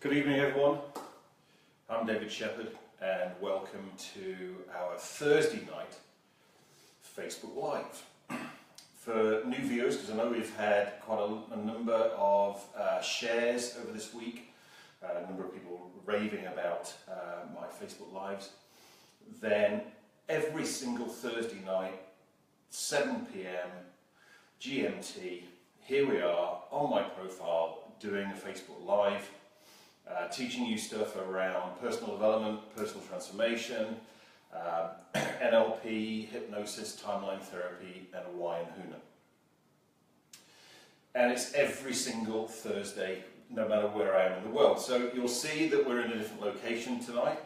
Good evening, everyone. I'm David Shepherd, and welcome to our Thursday night Facebook Live. For new viewers, because I know we've had quite a number of shares over this week, a number of people raving about my Facebook Lives, then every single Thursday night, 7 PM GMT, here we are on my profile doing a Facebook Live. Teaching you stuff around personal development, personal transformation, NLP, hypnosis, timeline therapy, and Hawaiian Huna. And it's every single Thursday, no matter where I am in the world. So you'll see that we're in a different location tonight.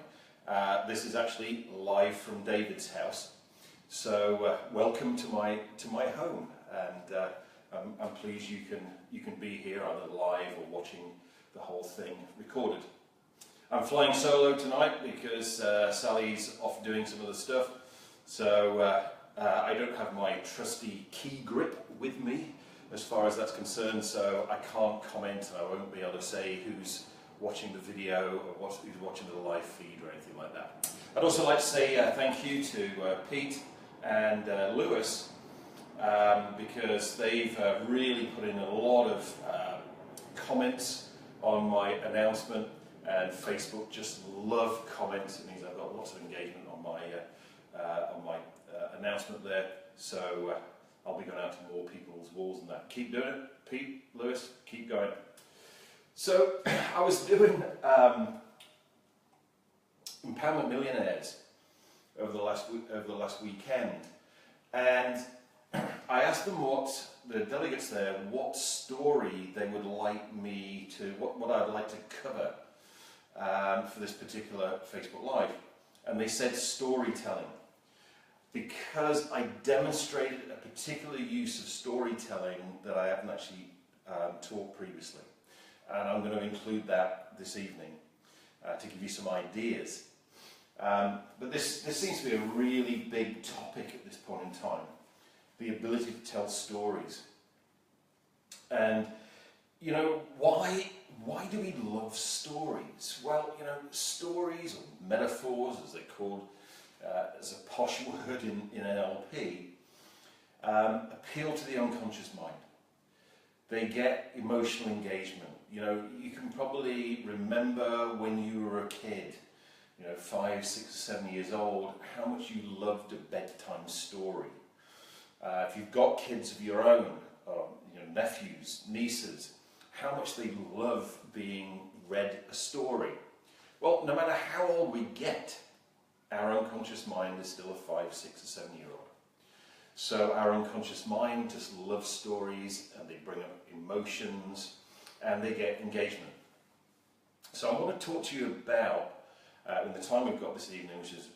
This is actually live from David's house. So welcome to my home, and I'm pleased you can be here either live or watching the whole thing recorded. I'm flying solo tonight because Sally's off doing some other stuff, so I don't have my trusty key grip with me as far as that's concerned, so I can't comment and I won't be able to say who's watching the video or who's watching the live feed or anything like that. I'd also like to say thank you to Pete and Lewis because they've really put in a lot of comments on my announcement, and Facebook just love comments. It means I've got lots of engagement on my announcement there, so I'll be going out to more people's walls and that. Keep doing it, Pete, Lewis, keep going. So I was doing Empowerment Millionaires over the last weekend, and I asked them the delegates there, what story they would like me to, what I'd like to cover for this particular Facebook Live. And they said storytelling, because I demonstrated a particular use of storytelling that I haven't actually taught previously. And I'm going to include that this evening to give you some ideas. But this seems to be a really big topic at this point in time. The ability to tell stories. And, you know, why do we love stories? Well, you know, stories, or metaphors as they're called, as a posh word in NLP, appeal to the unconscious mind. They get emotional engagement. You know, you can probably remember when you were a kid, you know, 5, 6, 7 years old, how much you loved a bedtime story. If you've got kids of your own, you know, nephews, nieces, how much they love being read a story. Well, no matter how old we get, our unconscious mind is still a 5, 6, or 7 year old. So our unconscious mind just loves stories, and they bring up emotions, and they get engagement. So I want to talk to you about, in the time we've got this evening, which is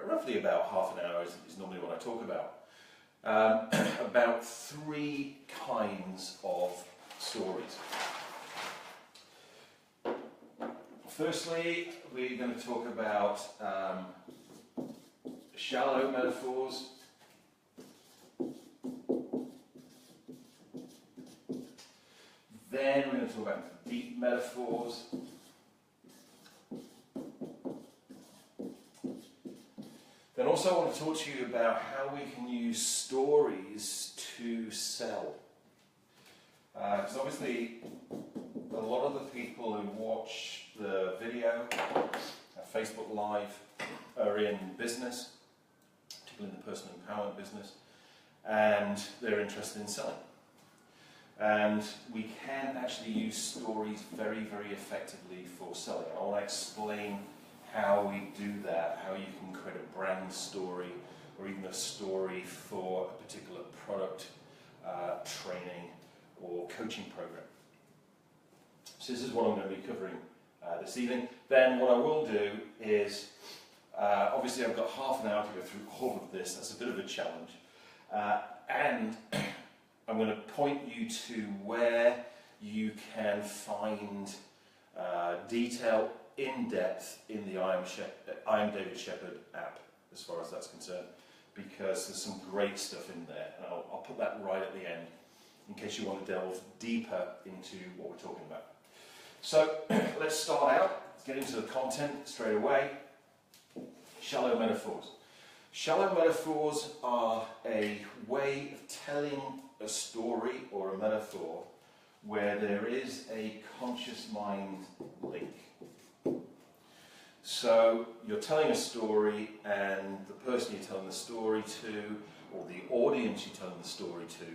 roughly about half an hour, is normally what I talk about. About 3 kinds of stories. Firstly, we're going to talk about shallow metaphors. Then we're going to talk about deep metaphors. Then also I want to talk to you about how we can use stories to sell. Because obviously a lot of the people who watch the video, Facebook Live, are in business, particularly in the personal empowerment business, and they're interested in selling. And we can actually use stories very, very effectively for selling. I want to explain how we do that, how you can create a brand story or even a story for a particular product, training or coaching program. So this is what I'm going to be covering this evening. Then what I will do is, obviously I've got half an hour to go through all of this, that's a bit of a challenge, and I'm going to point you to where you can find detail in depth in the I Am David Shepherd app, as far as that's concerned, because there's some great stuff in there, and I'll put that right at the end in case you want to delve deeper into what we're talking about. So let's start out, let's get into the content straight away. Shallow metaphors. Shallow metaphors are a way of telling a story or a metaphor where there is a conscious mind link. So you're telling a story and the person you're telling the story to, or the audience you're telling the story to,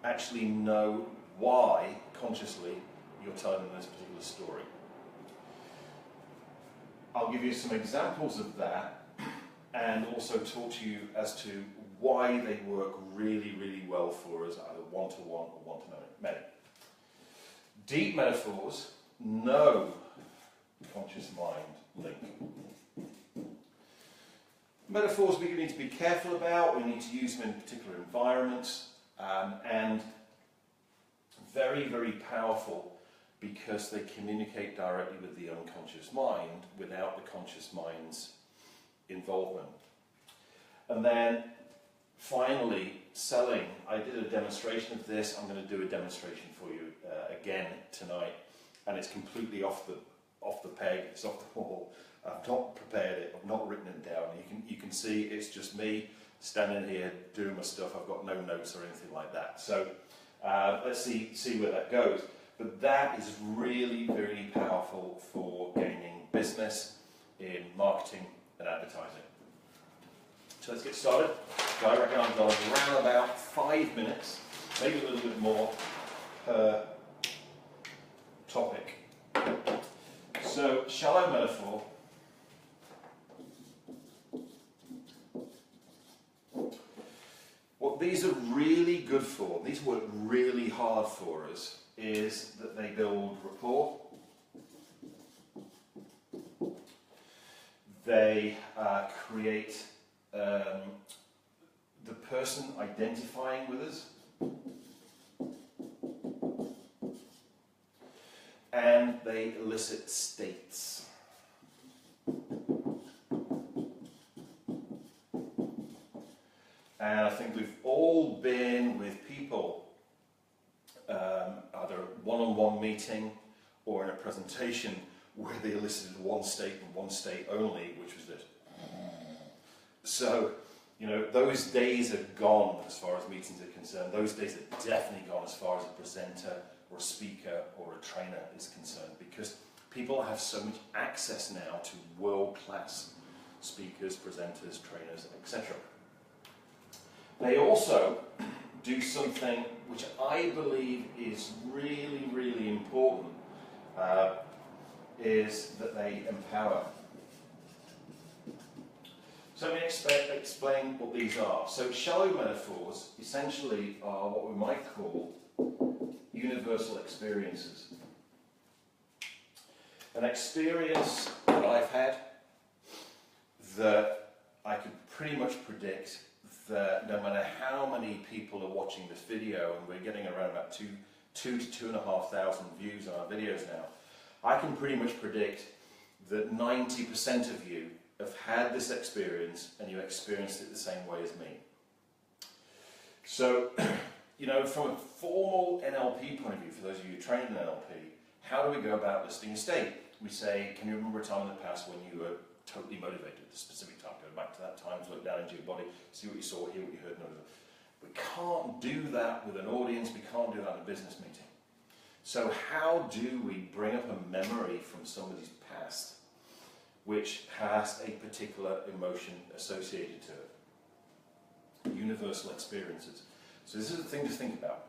actually know why, consciously, you're telling them this particular story. I'll give you some examples of that and also talk to you as to why they work really, really well for us, either one-to-one or one-to-many. Deep metaphors, no conscious mind link. Metaphors we need to be careful about, we need to use them in particular environments, and very, very powerful because they communicate directly with the unconscious mind without the conscious mind's involvement. And then finally, selling. I did a demonstration of this. I'm going to do a demonstration for you again tonight, and it's completely off the peg. It's off the wall. I've not prepared it. I've not written it down. You can see it's just me standing here doing my stuff. I've got no notes or anything like that. So let's see where that goes. But that is really, really powerful for gaining business in marketing and advertising. So let's get started. So I reckon I've got around about 5 minutes, maybe a little bit more per topic. So, shallow metaphor. What these are really good for, these work really hard for us, is that they build rapport. They create the person identifying with us, and they elicit states. And I think we've all been with people, either one-on-one meeting or in a presentation where they elicited one state and one state only, which was this. So, those days are gone as far as meetings are concerned. Those days are definitely gone as far as a presenter or a speaker or a trainer is concerned, because people have so much access now to world-class speakers, presenters, trainers, etc. They also do something which I believe is really, really important, is that they empower. So let me explain what these are. So shallow metaphors essentially are what we might call universal experiences. An experience that I've had that I could pretty much predict that no matter how many people are watching this video, and we're getting around about 2,000 to 2,500 views on our videos now, I can pretty much predict that 90% of you have had this experience and you experienced it the same way as me. So, from a formal NLP point of view, for those of you who train in NLP, how do we go about listing a state? We say, can you remember a time in the past when you were totally motivated at a specific time? Go back to that time, look down into your body, see what you saw, hear what you heard. We can't do that with an audience, we can't do that in a business meeting. So how do we bring up a memory from somebody's past which has a particular emotion associated to it? Universal experiences. So this is the thing to think about.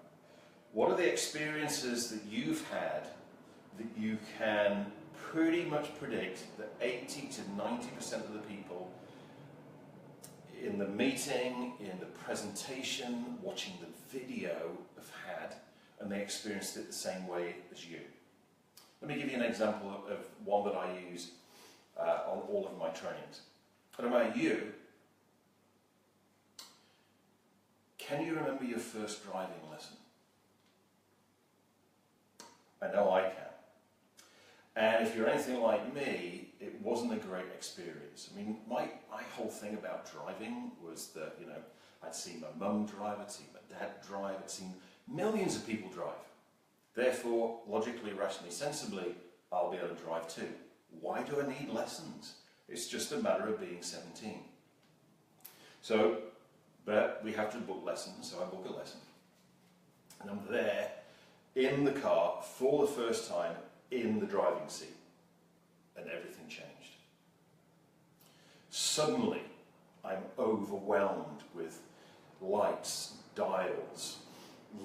What are the experiences that you've had that you can pretty much predict that 80 to 90% of the people in the meeting, in the presentation, watching the video have had, and they experienced it the same way as you? Let me give you an example of one that I use on all of my trainings. I don't know about you. Can you remember your first driving lesson? I know I can. And if you're anything like me, it wasn't a great experience. I mean, my whole thing about driving was that, I'd seen my mum drive, I'd seen my dad drive, I'd seen millions of people drive. Therefore, logically, rationally, sensibly, I'll be able to drive too. Why do I need lessons? It's just a matter of being 17. So, but we have to book lessons, so I book a lesson. And I'm there in the car for the first time in the driving seat. And everything changed. Suddenly, I'm overwhelmed with lights, dials,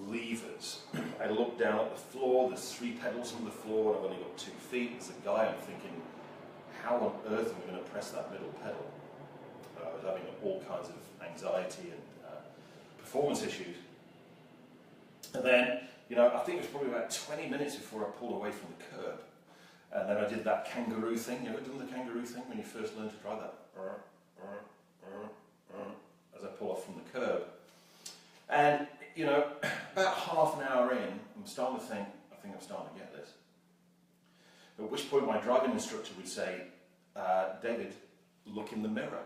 levers. I look down at the floor, there's 3 pedals on the floor, and I've only got 2 feet. There's a guy, I'm thinking, how on earth am I going to press that middle pedal? I was having all kinds of anxiety and performance issues. And then, I think it was probably about 20 minutes before I pulled away from the curb. And then I did that kangaroo thing. You ever done the kangaroo thing when you first learn to drive that? As I pull off from the curb. And, about half an hour in, I'm starting to think, I think I'm starting to get this. At which point my driving instructor would say, David, look in the mirror.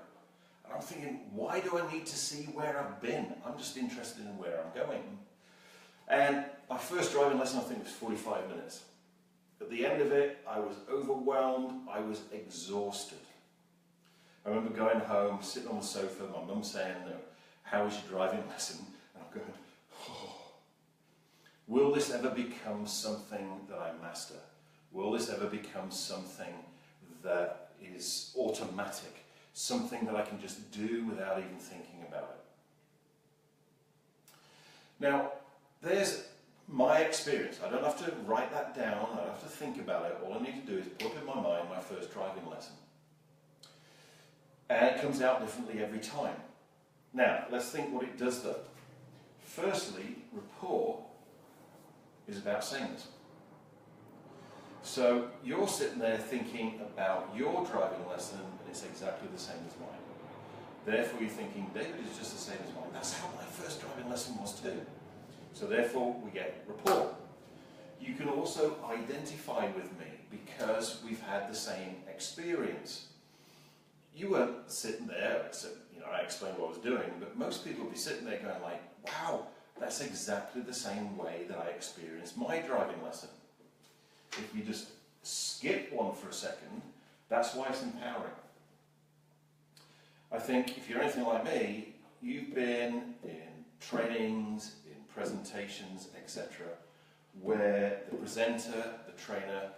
And I'm thinking, why do I need to see where I've been? I'm just interested in where I'm going. And my first driving lesson, I think, was 45 minutes. At the end of it, I was overwhelmed, I was exhausted. I remember going home, sitting on the sofa, my mum saying, how was your driving lesson? And I'm going, oh. Will this ever become something that I master? Will this ever become something that is automatic? Something that I can just do without even thinking about it? Now, there's my experience. I don't have to write that down, I don't have to think about it. All I need to do is put in my mind my first driving lesson. And it comes out differently every time. Now, let's think what it does though. Firstly, rapport is about sameness. So you're sitting there thinking about your driving lesson and it's exactly the same as mine. Therefore you're thinking, David is just the same as mine. That's how my first driving lesson was too. So therefore we get rapport. You can also identify with me because we've had the same experience. You weren't sitting there, so, I explained what I was doing, but most people would be sitting there going like, wow, that's exactly the same way that I experienced my driving lesson. If you just skip one for a second, that's why it's empowering. I think if you're anything like me, you've been in trainings, in presentations, etc., where the presenter, the trainer,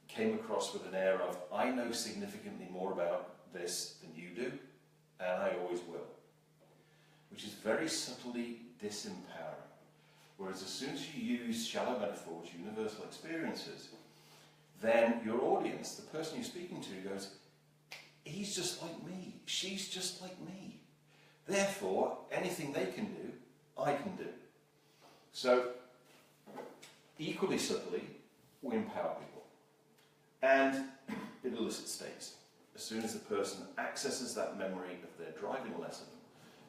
came across with an air of, I know significantly more about this than you do, and I always will. Which is very subtly disempowering. Whereas as soon as you use shallow metaphors, universal experiences, then your audience, the person you're speaking to, goes, he's just like me, she's just like me. Therefore, anything they can do, I can do. So, equally subtly, we empower people. And it elicits states. As soon as the person accesses that memory of their driving lesson,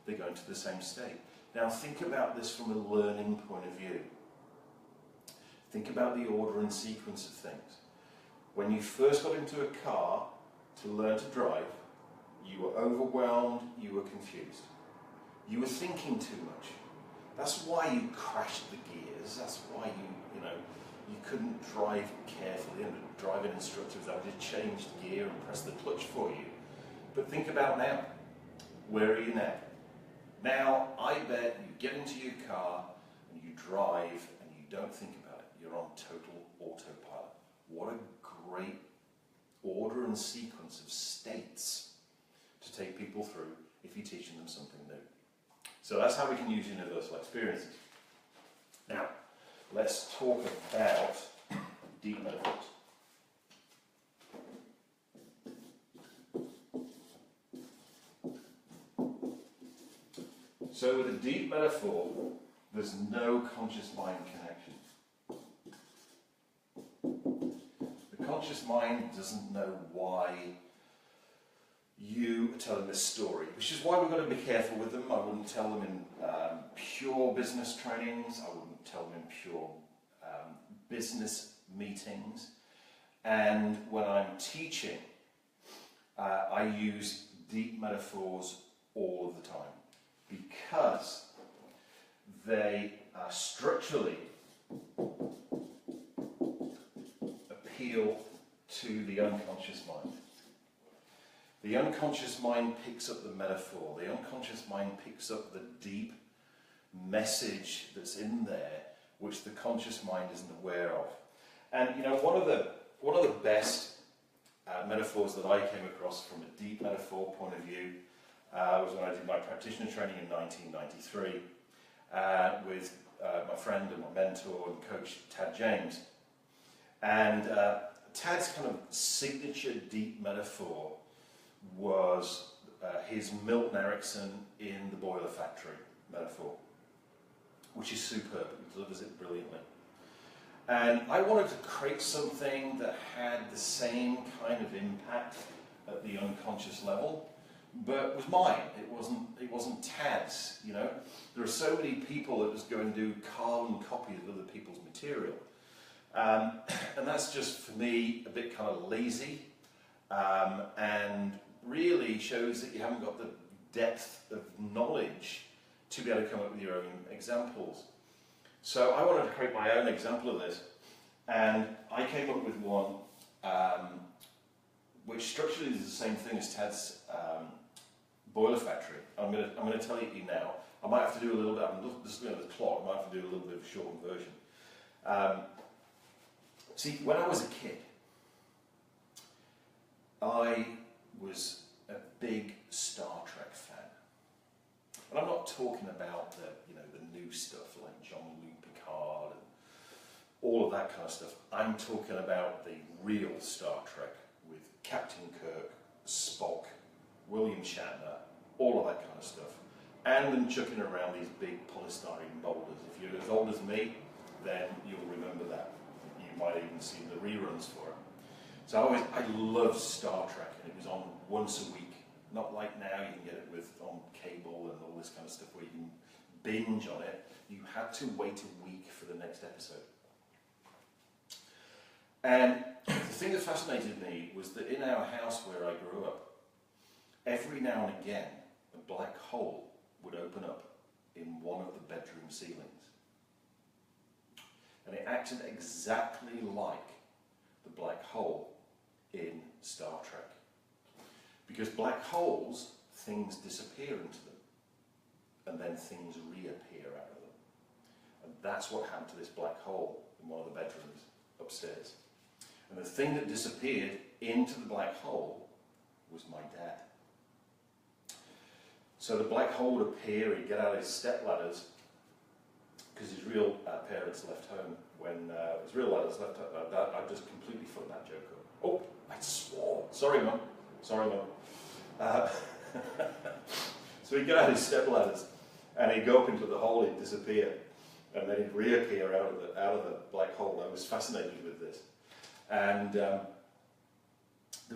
they go into the same state. Now think about this from a learning point of view. Think about the order and sequence of things. When you first got into a car to learn to drive, you were overwhelmed, you were confused. You were thinking too much. That's why you crashed the gears, that's why you couldn't drive carefully, and the driving instructor was able to change the gear and press the clutch for you. But think about now. Where are you now? Now, I bet you get into your car and you drive and you don't think about it. You're on total autopilot. What a great order and sequence of states to take people through if you're teaching them something new. So that's how we can use universal experiences. Now, let's talk about deep metaphors. So with a deep metaphor, there's no conscious mind connection. The conscious mind doesn't know why you are telling this story, which is why we've got to be careful with them. I wouldn't tell them in pure business trainings. I wouldn't tell them in pure business meetings. And when I'm teaching, I use deep metaphors all of the time because they structurally the unconscious mind. The unconscious mind picks up the metaphor. The unconscious mind picks up the deep message that's in there, which the conscious mind isn't aware of. And you know, one of the best metaphors that I came across from a deep metaphor point of view was when I did my practitioner training in 1993 with my friend and my mentor and coach Tad James. And Tad's kind of signature deep metaphor was his Milton Erickson in the boiler factory metaphor, which is superb. He delivers it brilliantly. And I wanted to create something that had the same kind of impact at the unconscious level, but was mine. It wasn't Tad's, you know. There are so many people that just go and do carbon copies of other people's material. And that's just, for me, a bit kind of lazy, and really shows that you haven't got the depth of knowledge to be able to come up with your own examples. So I wanted to create my own example of this, and I came up with one which structurally is the same thing as Tad's boiler factory. I'm going to tell you now. I might have to do a little bit. I'm just looking at the clock. I might have to do a little bit of a shortened version. See, when I was a kid, I was a big Star Trek fan. And I'm not talking about the new stuff like Jean-Luc Picard and all of that kind of stuff. I'm talking about the real Star Trek with Captain Kirk, Spock, William Shatner, all of that kind of stuff. And them chucking around these big polystyrene boulders. If you're as old as me, then you'll remember that. You might even see the reruns for it. So I loved Star Trek, and it was on once a week. Not like now, you can get it on cable and all this kind of stuff where you can binge on it. You had to wait a week for the next episode. And the thing that fascinated me was that in our house where I grew up, every now and again, a black hole would open up in one of the bedroom ceilings. And it acted exactly like the black hole in Star Trek. Because black holes, things disappear into them, and then things reappear out of them. And that's what happened to this black hole in one of the bedrooms upstairs. And the thing that disappeared into the black hole was my dad. So the black hole would appear, he'd get out his step ladders, because his real parents left home when his real ladders left home. I've just completely fucked that joke up. Oh, I swore. Sorry, Mum. Sorry, Mum. So he'd get out his step ladders and he'd go up into the hole, he'd disappear, and then he'd reappear out of the black hole. I was fascinated with this. And there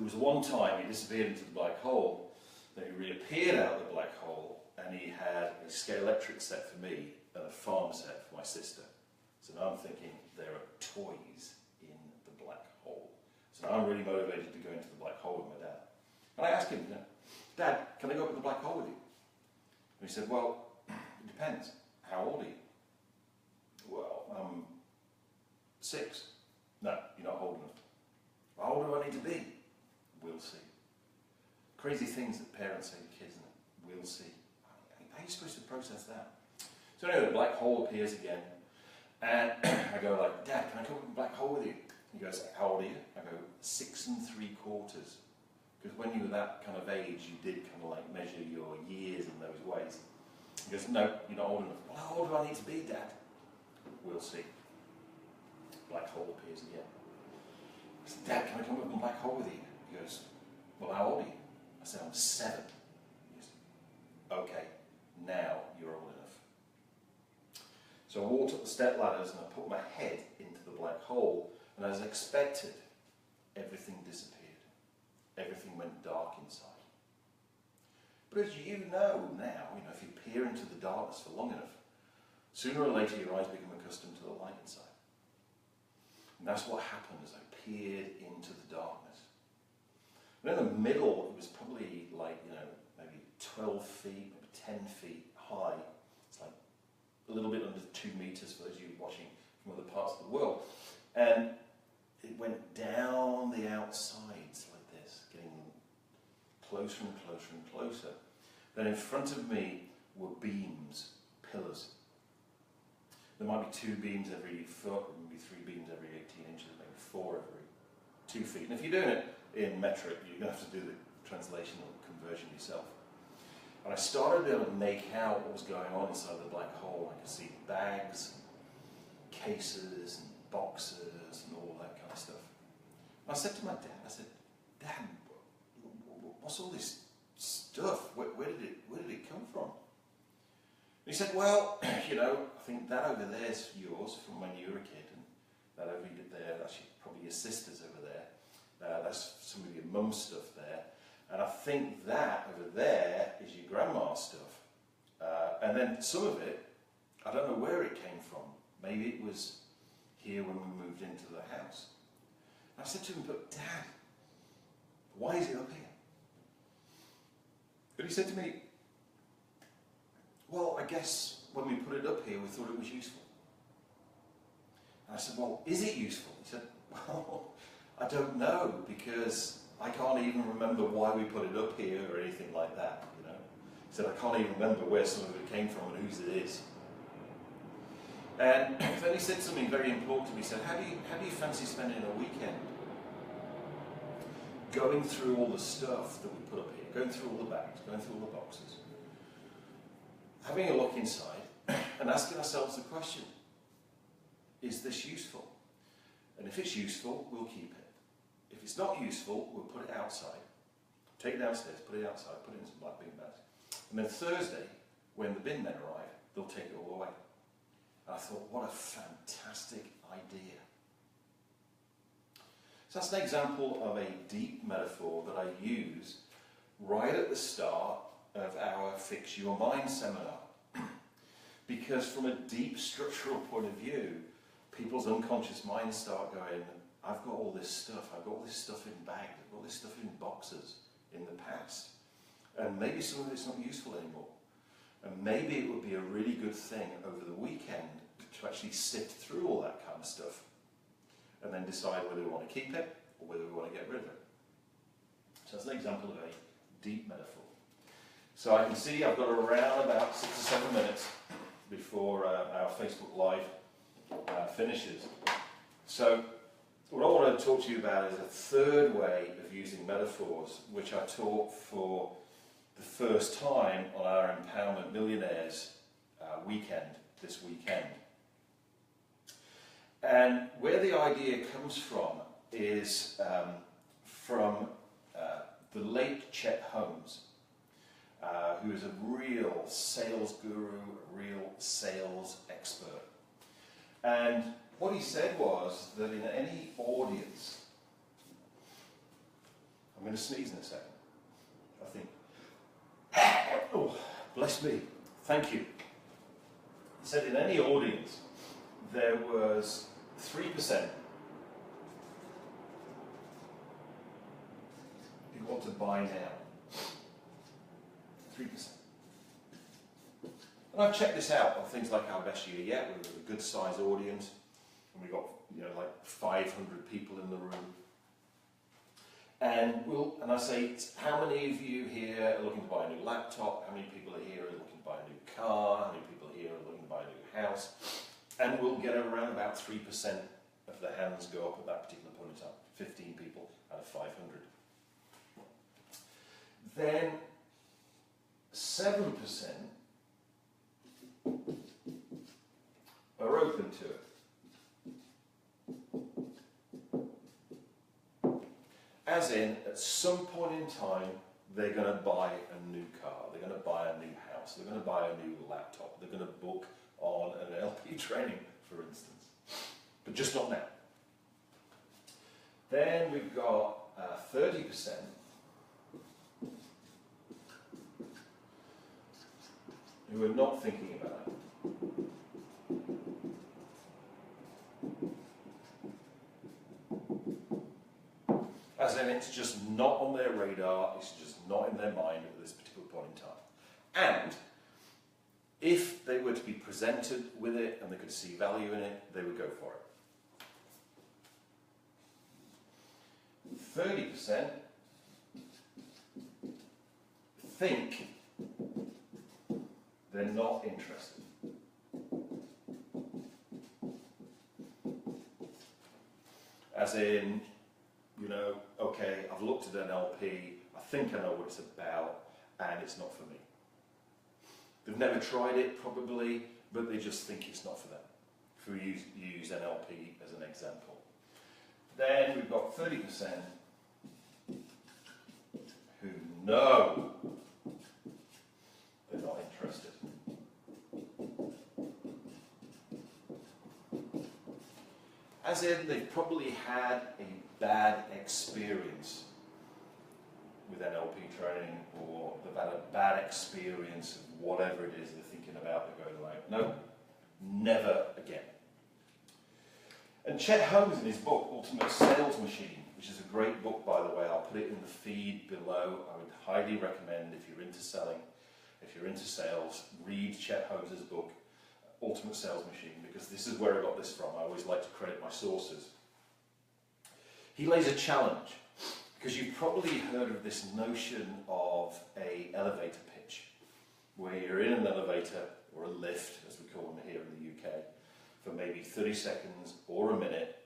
was one time he disappeared into the black hole, then he reappeared out of the black hole, and he had a Scalextric set for me and a farm set for my sister. So now I'm thinking, there are toys in the black hole. So now I'm really motivated to go into the black hole with my dad. And I asked him, Dad, can I go up in the black hole with you? And he said, well, it depends. How old are you? Well, I'm 6. No, you're not old enough. How old do I need to be? We'll see. Crazy things that parents say to kids, isn't it? We'll see. How are you supposed to process that? So anyway, the black hole appears again, and I go like, Dad, can I come up in the black hole with you? He goes, how old are you? I go, 6 3/4. Because when you were that kind of age, you did kind of like measure your years in those ways. He goes, no, you're not old enough. Well, how old do I need to be, Dad? We'll see. Black hole appears again. I said, Dad, can I come up in the black hole with you? He goes, well, how old are you? I said, I'm 7. He goes, okay, now you're old enough. So I walked up the step ladders and I put my head into the black hole, and as expected, everything disappeared. Everything went dark inside. But as you know now, if you peer into the darkness for long enough, sooner or later your eyes become accustomed to the light inside. And that's what happened as I peered into the darkness. And in the middle, it was probably like, maybe 12 feet, maybe 10 feet high. It's like a little bit under 2 meters for those of you watching from other parts of the world. And it went down the outside closer and closer and closer. Then in front of me were beams, pillars. There might be 2 beams every foot, maybe 3 beams every 18 inches, maybe 4 every 2 feet. And if you're doing it in metric, you're going to have to do the translation or conversion yourself. And I started to be able to make out what was going on inside the black hole. I could see bags, cases, and boxes, and all that kind of stuff. And I said to my dad, I said, "Dad, what's all this stuff? Where did it come from?" And he said, "Well, you know, I think that over there is yours from when you were a kid, and that over there, that's probably your sister's over there. That's some of your mum's stuff there. And I think that over there is your grandma's stuff. And then some of it, I don't know where it came from. Maybe it was here when we moved into the house." And I said to him, "But Dad, why is it up here?" But he said to me, "Well, I guess when we put it up here, we thought it was useful." And I said, "Well, is it useful?" He said, "Well, I don't know, because I can't even remember why we put it up here or anything like that, you know." He said, "I can't even remember where some of it came from and whose it is." And then he said something very important to me. He said, how do you fancy spending a weekend going through all the stuff that we put up here, going through all the bags, going through all the boxes, having a look inside and asking ourselves the question, is this useful? And if it's useful, we'll keep it. If it's not useful, we'll put it outside. Take it downstairs, put it outside, put it in some black bin bags. And then Thursday, when the bin men arrive, they'll take it all away. And I thought, what a fantastic idea. So that's an example of a deep metaphor that I use right at the start of our Fix Your Mind seminar. Because from a deep structural point of view, people's unconscious minds start going, I've got all this stuff in bags, I've got all this stuff in boxes in the past. And maybe some of it's not useful anymore. And maybe it would be a really good thing over the weekend to actually sift through all that kind of stuff and then decide whether we want to keep it or whether we want to get rid of it. So that's an example of a deep metaphor. So I can see I've got around about 6 or 7 minutes before our Facebook Live finishes. So what I want to talk to you about is a third way of using metaphors, which I taught for the first time on our Empowerment Millionaires weekend, this weekend. And where the idea comes from is from the late Chet Holmes, who is a real sales guru, a real sales expert. And what he said was that in any audience, I'm going to sneeze in a second, I think. Oh, bless me. Thank you. He said in any audience, there was 3% who want to buy now. 3%. And I've checked this out on things like our best year yet. We're a good sized audience, and we've got like 500 people in the room. And I say, how many of you here are looking to buy a new laptop? How many people are here are looking to buy a new car? How many people here are looking to buy a new house? And we'll get around about 3% of the hands go up at that particular point in time. 15 people out of 500. Then 7% are open to it. As in, at some point in time, they're going to buy a new car, they're going to buy a new house, they're going to buy a new laptop, they're going to book on an LP training, for instance. But just not now. Then we've got 30% who are not thinking about it. As in, it's just not on their radar, it's just not in their mind at this particular point in time. And if they were to be presented with it and they could see value in it, they would go for it. 30% think they're not interested. As in, you know, okay, I've looked at NLP, I think I know what it's about, and it's not for me. They've never tried it, probably, but they just think it's not for them. If we use NLP as an example. Then we've got 30% who know they're not interested. As in, they've probably had a bad experience with NLP training, or they've had a bad experience of whatever it is they're thinking about, they're going like, no, never again. And Chet Holmes, in his book, Ultimate Sales Machine, which is a great book, by the way, I'll put it in the feed below. I would highly recommend, if you're into selling, if you're into sales, read Chet Holmes' book, Ultimate Sales Machine, because this is where I got this from. I always like to credit my sources. He lays a challenge, because you've probably heard of this notion of an elevator pitch, where you're in an elevator, or a lift, as we call them here in the UK, for maybe 30 seconds or a minute.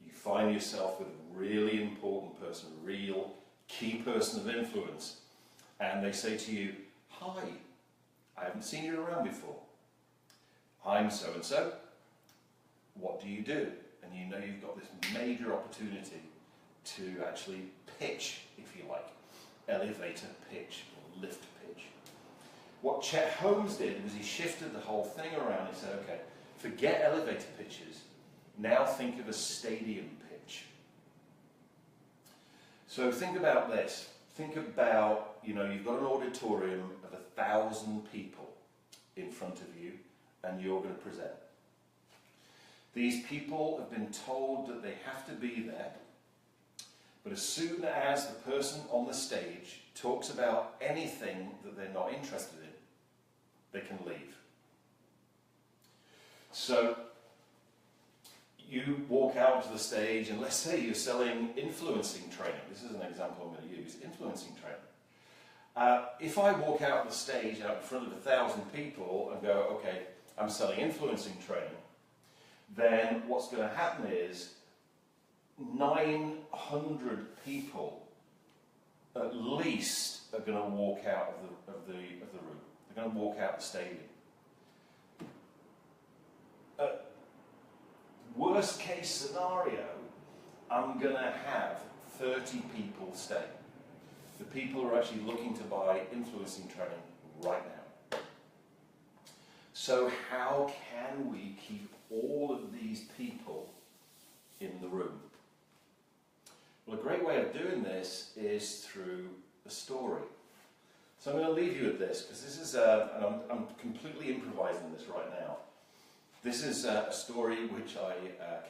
You find yourself with a really important person, a real key person of influence, and they say to you, hi, I haven't seen you around before. I'm so-and-so. What do you do? And you know you've got this major opportunity to actually pitch, if you like, elevator pitch or lift pitch. What Chet Holmes did was he shifted the whole thing around and said, okay, forget elevator pitches, now think of a stadium pitch. So think about this. Think about, you know, you've got an auditorium of 1,000 people in front of you, and you're going to present. These people have been told that they have to be there, but as soon as the person on the stage talks about anything that they're not interested in, they can leave. So you walk out onto the stage, and let's say you're selling influencing training. This is an example I'm going to use, influencing training. If I walk out on the stage out in front of 1,000 people and go, okay, I'm selling influencing training, then what's going to happen is 900 people at least are going to walk out of the room. They're going to walk out the stadium. Worst case scenario, I'm going to have 30 people stay. The people who are actually looking to buy influencing training right now. So how can we keep all of these people in the room? Well, a great way of doing this is through a story. So I'm going to leave you with this, because this is, and I'm completely improvising this right now. This is a story which I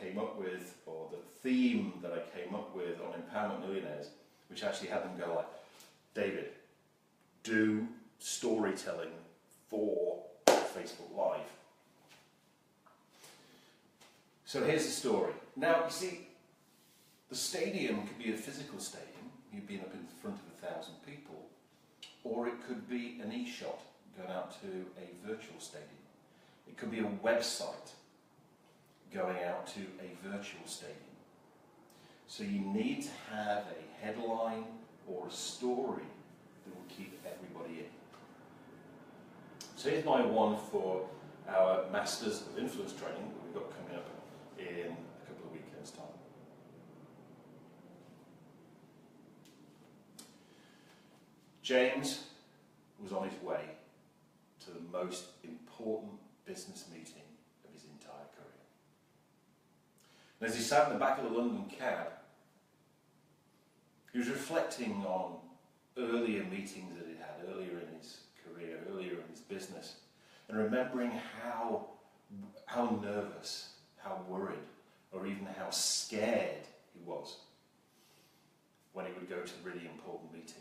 came up with, or the theme that I came up with on Empowerment Millionaires, which actually had them go like, David, do storytelling for Facebook Live. So here's the story. Now, you see, the stadium could be a physical stadium, you've been up in front of 1,000 people, or it could be an e-shot going out to a virtual stadium. It could be a website going out to a virtual stadium. So you need to have a headline or a story that will keep everybody in. So here's my one for our Masters of Influence training that we've got coming up in a couple of weekends' time. James was on his way to the most important business meeting of his entire career. And as he sat in the back of the London cab, he was reflecting on earlier meetings that he'd had earlier in his career, earlier in his business, and remembering how nervous, how worried, or even how scared he was when he would go to really important meetings.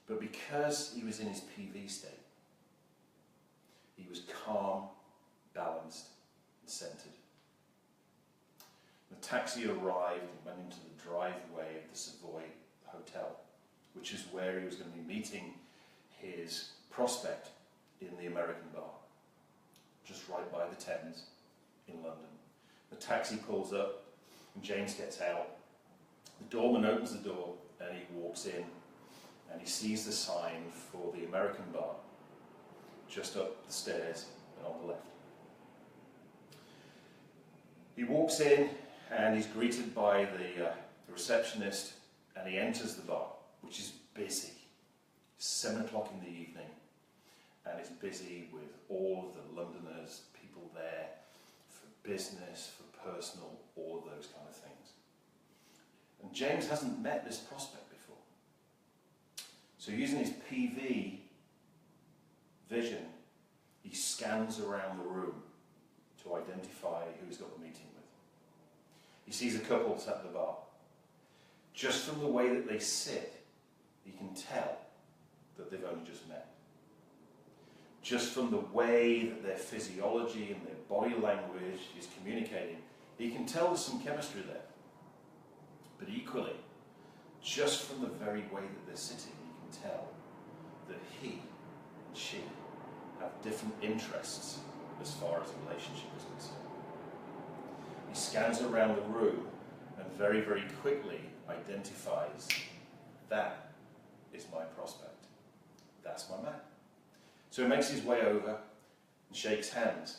But because he was in his PV state, he was calm, balanced, and centered. The taxi arrived and went into the driveway of the Savoy Hotel, which is where he was going to be meeting his prospect in the American bar, just right by the Thames in London. The taxi pulls up and James gets out. The doorman opens the door and he walks in and he sees the sign for the American bar just up the stairs and on the left. He walks in and he's greeted by the receptionist, and he enters the bar, which is busy. It's 7 o'clock in the evening, and it's busy with all of the Londoners, people there for business, for personal, all of those kind of things. And James hasn't met this prospect before. So using his PV vision, he scans around the room to identify who he's got the meeting with. He sees a couple sat at the bar. Just from the way that they sit, he can tell that they've only just met. Just from the way that their physiology and their body language is communicating, he can tell there's some chemistry there. But equally, just from the very way that they're sitting, he can tell that he and she have different interests as far as a relationship is concerned. He scans around the room and very, very quickly identifies, that is my prospect. That's my man. So he makes his way over and shakes hands.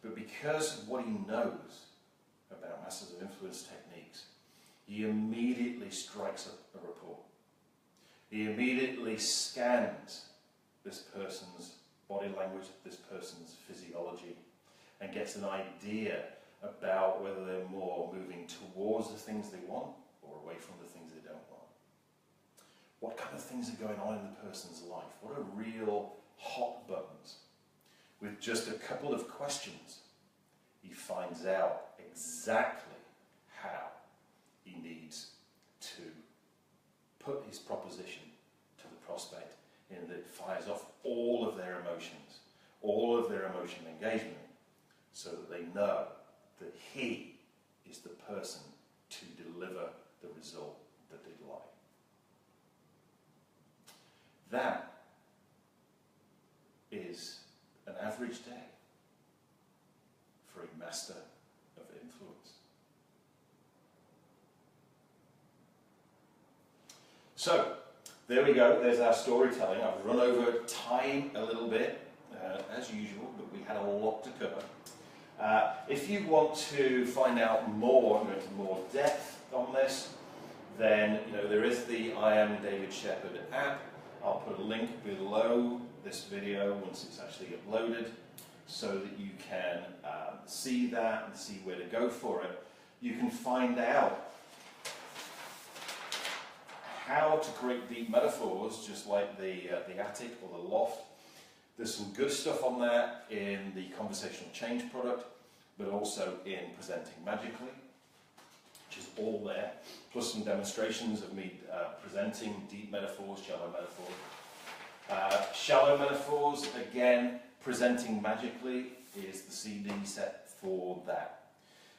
But because of what he knows about Masters of Influence techniques, he immediately strikes up a rapport. He immediately scans this person's body language, this person's physiology, and gets an idea about whether they're more moving towards the things they want or away from the things they don't want. What kind of things are going on in the person's life? What are real hot buttons? With just a couple of questions, he finds out exactly how he needs to put his proposition to the prospect, in that it fires off all of their emotions, all of their emotional engagement, so that they know that he is the person to deliver the result that they'd like. That is an average day for a master of influence. So, there we go, there's our storytelling. I've run over time a little bit, as usual, but we had a lot to cover. If you want to find out more, go into more depth on this, then there is the I Am David Shepherd app. I'll put a link below this video once it's actually uploaded, so that you can see that and see where to go for it. You can find out how to create deep metaphors, just like the attic or the loft. There's some good stuff on that in the Conversational Change product, but also in Presenting Magically, which is all there, plus some demonstrations of me presenting deep metaphors, shallow metaphors. Shallow metaphors, again, Presenting Magically is the CD set for that.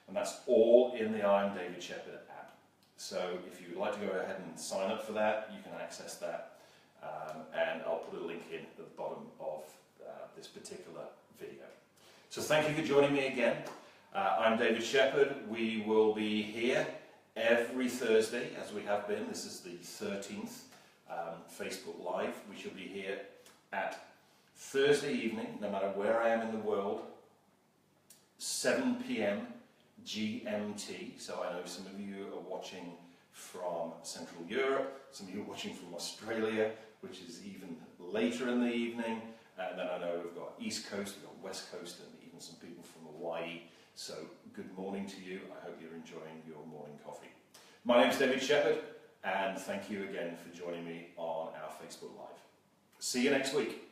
And that's all in the I Am David Shepherd app. So if you'd like to go ahead and sign up for that, you can access that. And I'll put a link in at the bottom of this particular video. So thank you for joining me again. I'm David Shepherd. We will be here every Thursday, as we have been. This is the 13th Facebook Live. We shall be here at Thursday evening, no matter where I am in the world, 7 p.m. GMT. So I know some of you are watching from Central Europe, some of you are watching from Australia, which is even later in the evening, and then I know we've got East Coast, we've got West Coast, and even some people from Hawaii. So good morning to you. I hope you're enjoying your morning coffee. My name's David Shepherd, and thank you again for joining me on our Facebook Live. See you next week.